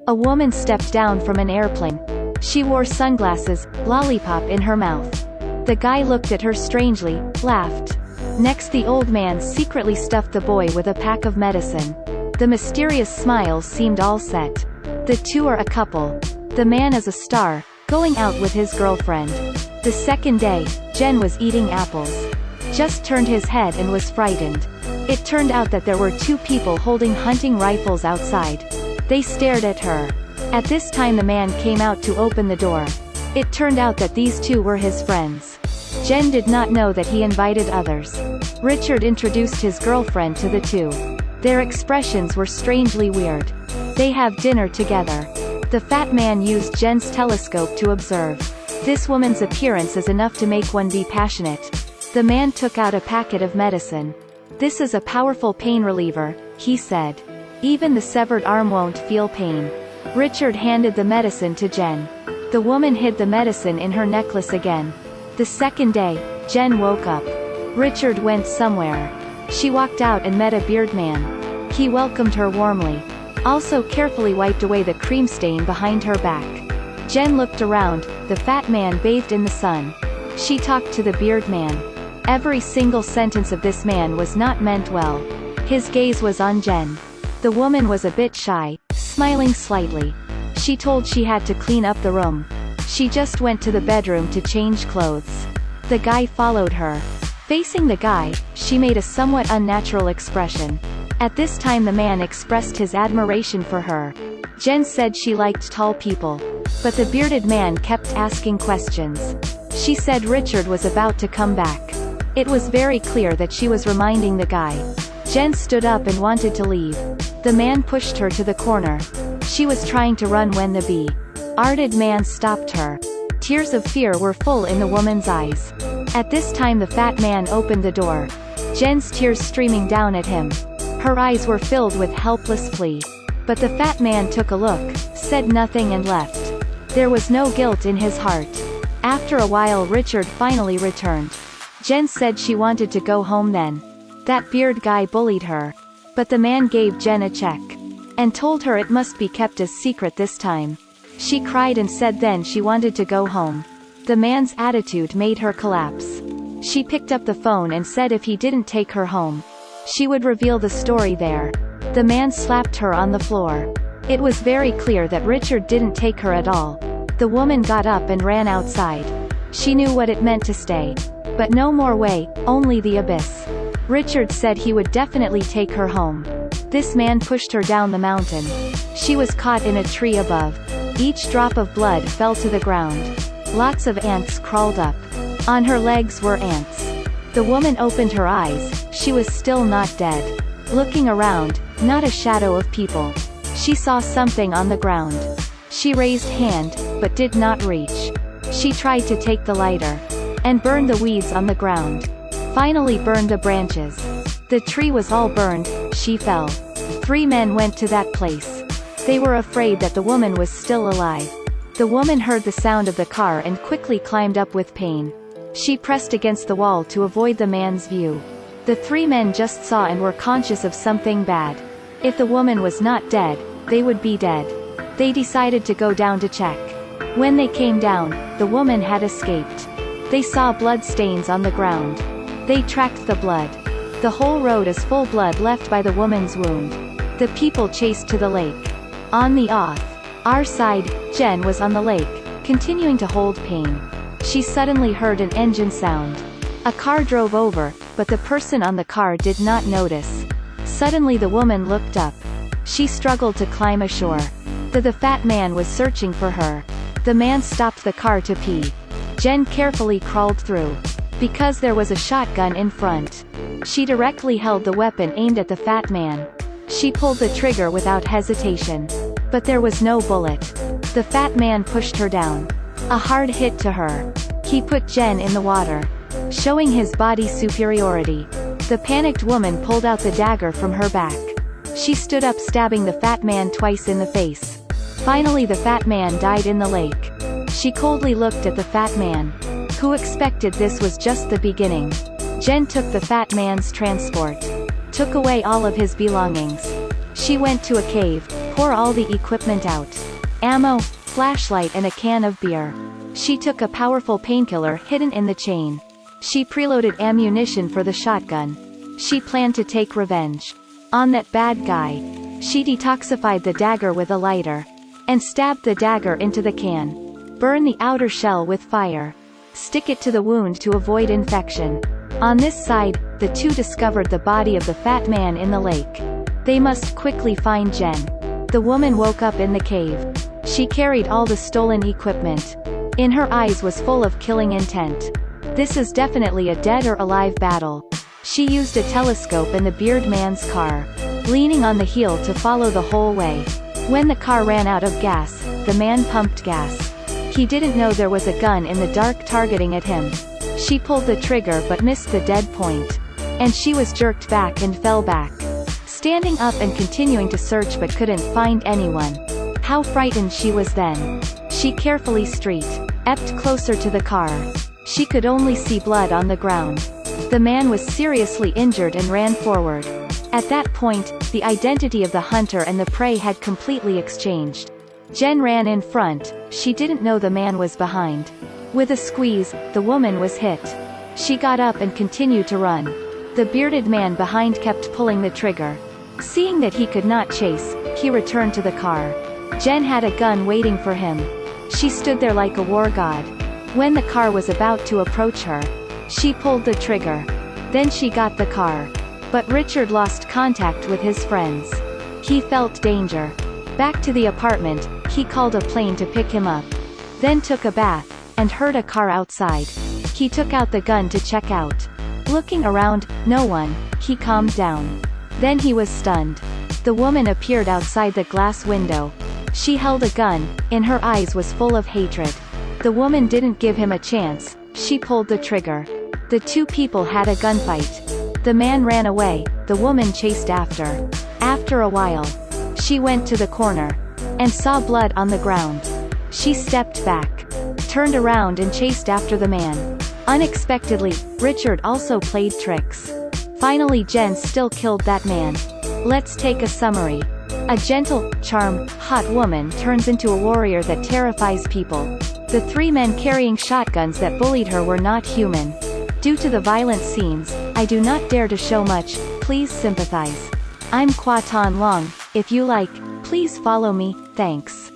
A woman stepped down from an airplane. She wore sunglasses, lollipop in her mouth. The guy looked at her strangely, laughed. Next, the old man secretly stuffed the boy with a pack of medicine. The mysterious smiles seemed all set. The two are a couple. The man is a star, going out with his girlfriend. The second day, Jen was eating apples. Just turned his head and was frightened. It turned out that there were two people holding hunting rifles outside. They stared at her. At this time the man came out to open the door. It turned out that these two were his friends. Jen did not know that he invited others. Richard introduced his girlfriend to the two. Their expressions were strangely weird. They have dinner together. The fat man used Jen's telescope to observe. This woman's appearance is enough to make one be passionate. The man took out a packet of medicine. This is a powerful pain reliever, he said. Even the severed arm won't feel pain. Richard handed the medicine to Jen. The woman hid the medicine in her necklace again. The second day, Jen woke up. Richard went somewhere. She walked out and met a beard man. He welcomed her warmly. Also carefully wiped away the cream stain behind her back. Jen looked around, the fat man bathed in the sun. She talked to the beard man. Every single sentence of this man was not meant well. His gaze was on Jen. The woman was a bit shy, smiling slightly. She told she had to clean up the room. She just went to the bedroom to change clothes. The guy followed her. Facing the guy, she made a somewhat unnatural expression. At this time the man expressed his admiration for her. Jen said she liked tall people. But the bearded man kept asking questions. She said Richard was about to come back. It was very clear that she was reminding the guy. Jen stood up and wanted to leave. The man pushed her to the corner. She was trying to run when the bearded man stopped her. Tears of fear were full in the woman's eyes. At this time the fat man opened the door. Jen's tears streaming down at him. Her eyes were filled with helpless plea. But the fat man took a look, said nothing and left. There was no guilt in his heart. After a while Richard finally returned. Jen said she wanted to go home then. That beard guy bullied her. But the man gave Jen a check. And told her it must be kept as secret this time. She cried and said then she wanted to go home. The man's attitude made her collapse. She picked up the phone and said if he didn't take her home, she would reveal the story there. The man slapped her on the floor. It was very clear that Richard didn't take her at all. The woman got up and ran outside. She knew what it meant to stay. But no more way, only the abyss. Richard said he would definitely take her home. This man pushed her down the mountain. She was caught in a tree above. Each drop of blood fell to the ground. Lots of ants crawled up. On her legs were ants. The woman opened her eyes, she was still not dead. Looking around, not a shadow of people. She saw something on the ground. She raised hand, but did not reach. She tried to take the lighter. And burned the weeds on the ground. Finally burned the branches. The tree was all burned, she fell. 3 men went to that place. They were afraid that the woman was still alive. The woman heard the sound of the car and quickly climbed up with pain. She pressed against the wall to avoid the man's view. The 3 men just saw and were conscious of something bad. If the woman was not dead, they would be dead. They decided to go down to check. When they came down, the woman had escaped. They saw blood stains on the ground. They tracked the blood. The whole road is full blood left by the woman's wound. The people chased to the lake. On the our side, Jen was on the lake, continuing to hold pain. She suddenly heard an engine sound. A car drove over, but the person on the car did not notice. Suddenly the woman looked up. She struggled to climb ashore. The fat man was searching for her. The man stopped the car to pee. Jen carefully crawled through. Because there was a shotgun in front. She directly held the weapon aimed at the fat man. She pulled the trigger without hesitation. But there was no bullet. The fat man pushed her down. A hard hit to her. He put Jen in the water. Showing his body superiority. The panicked woman pulled out the dagger from her back. She stood up stabbing the fat man twice in the face. Finally the fat man died in the lake. She coldly looked at the fat man. Who expected this was just the beginning. Jen took the fat man's transport. Took away all of his belongings. She went to a cave, pour all the equipment out. Ammo, flashlight and a can of beer. She took a powerful painkiller hidden in the chain. She preloaded ammunition for the shotgun. She planned to take revenge on that bad guy. She detoxified the dagger with a lighter and stabbed the dagger into the can. Burn the outer shell with fire. Stick it to the wound to avoid infection. On this side, the two discovered the body of the fat man in the lake. They must quickly find Jen. The woman woke up in the cave. She carried all the stolen equipment. In her eyes was full of killing intent. This is definitely a dead or alive battle. She used a telescope in the beard man's car, leaning on the heel to follow the whole way. When the car ran out of gas, the man pumped gas. He didn't know there was a gun in the dark targeting at him. She pulled the trigger but missed the dead point. And she was jerked back and fell back. Standing up and continuing to search but couldn't find anyone. How frightened she was then. She carefully stepped closer to the car. She could only see blood on the ground. The man was seriously injured and ran forward. At that point, the identity of the hunter and the prey had completely exchanged. Jen ran in front, she didn't know the man was behind. With a squeeze, the woman was hit. She got up and continued to run. The bearded man behind kept pulling the trigger. Seeing that he could not chase, he returned to the car. Jen had a gun waiting for him. She stood there like a war god. When the car was about to approach her, she pulled the trigger. Then she got the car. But Richard lost contact with his friends. He felt danger. Back to the apartment, he called a plane to pick him up. Then took a bath, and heard a car outside. He took out the gun to check out. Looking around, no one, he calmed down. Then he was stunned. The woman appeared outside the glass window. She held a gun, in her eyes was full of hatred. The woman didn't give him a chance, she pulled the trigger. The two people had a gunfight. The man ran away, the woman chased after. After a while, she went to the corner, and saw blood on the ground. She stepped back, turned around and chased after the man. Unexpectedly, Richard also played tricks. Finally Jen still killed that man. Let's take a summary. A gentle, charming, hot woman turns into a warrior that terrifies people. The three men carrying shotguns that bullied her were not human. Due to the violent scenes, I do not dare to show much, please sympathize. I'm Kwa Tan Long, if you like, please follow me, thanks.